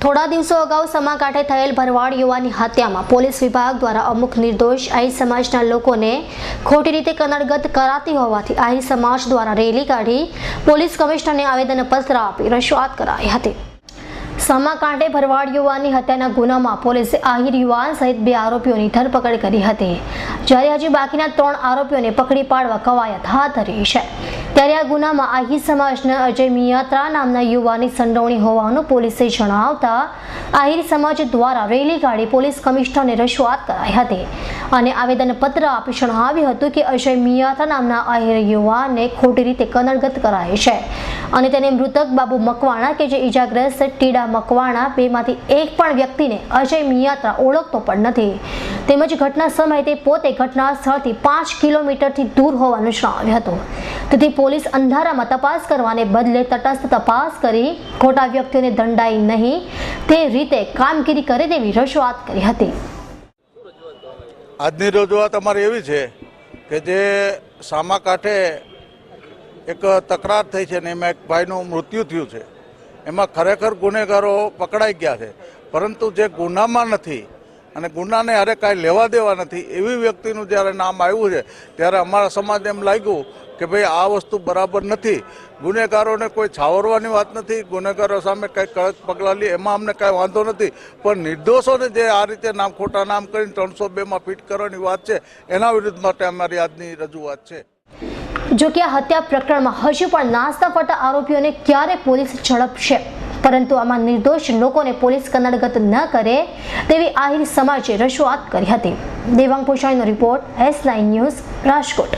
થોડા દિવસો અગાઉ સમાકાંઠે થયેલ ભરવાડ યુવાની હત્યામાં પોલીસ વિભાગ દ્વારા અમુક નિર્દોષ આહિર સમાજના લોકોને ખોટી રીતે કનડગત કરાતી હોવાથી આહિર સમાજ દ્વારા રેલી કાઢી પોલીસ કમિશનરને આવેદનપત્ર આપી રજૂઆત કરાઈ હતી। સમાકાંઠે ભરવાડ યુવાનની હત્યાના ગુનામાં પોલીસે આહિર યુવાન સહિત 2 આરોપીઓની ધરપકડ કરી હતી, જ્યારે હજી બાકીના 3 આરોપીઓને પકડી પાડવા કવાયત હાથ ધરી છે। ત્યારે આ ગુનામાં આહિર સમાજના અજય મિયાત્રા નામના યુવાનની સંડોવણી હોવાનું પોલીસે જણાવતા આહિર સમાજ દ્વારા રેલી કાઢી પોલીસ કમિશનરને રજૂઆત કરાઈ હતી અને આવેદનપત્ર આપી જણાવ્યું હતું કે અજય મિયાત્રા નામના આહિર યુવાનને ખોટી રીતે કનડગત કરાય છે અને તેને મૃતક બાબુ મકવાણા કે જે ઈજાગ્રસ્ત ટીડા મકવાણા બેમાંથી એક પણ વ્યક્તિને અજય મિયાત્રા ઓળખતો પણ નથી, તેમજ ઘટના સમયે તે પોતે ઘટના સ્થળથી 5 કિલોમીટરથી દૂર હોવાનું જણાવ્યું હતું। તેથી પોલીસ અંધારામાં તપાસ કરવાને બદલે તટસ્થ તપાસ કરી ખોટા વ્યક્તિઓને દંડાય નહીં તે રીતે કામગીરી કરે તેવી રજૂઆત કરી હતી। આજની રજૂઆત અમારી એવી છે કે જે સામાકાંઠે એક તકરાર થઈ છે ને એમાં એક ભાઈનું મૃત્યુ થયું છે, એમાં ખરેખર ગુનેગારો પકડાઈ ગયા છે, પરંતુ જે ગુનામાં નથી અને ગુનાને હારે કાંઈ લેવા દેવા નથી એવી વ્યક્તિનું જ્યારે નામ આવ્યું છે ત્યારે અમારા સમાજને એમ લાગ્યું કે ભાઈ આ વસ્તુ બરાબર નથી। ગુનેગારોને કોઈ છાવરવાની વાત નથી, ગુનેગારો સામે કંઈ કડક પગલાં લે એમાં અમને કાંઈ વાંધો નથી, પણ નિર્દોષોને જે આ રીતે ખોટા નામ કરીને 302માં ફિટ કરવાની વાત છે એના વિરુદ્ધ માટે અમારી આજની રજૂઆત છે। જો કે આ હત્યા પ્રકરણમાં હજુ પણ નાસ્તા ફરતા આરોપીઓને ક્યારે પોલીસ ઝડપશે, પરંતુ આમાં નિર્દોષ લોકોને પોલીસ કનડગત ન કરે તેવી આહિર સમાજે રજૂઆત કરી હતી। દેવાંગ પોશાણીનો રિપોર્ટ S9 ન્યૂઝ, રાજકોટ।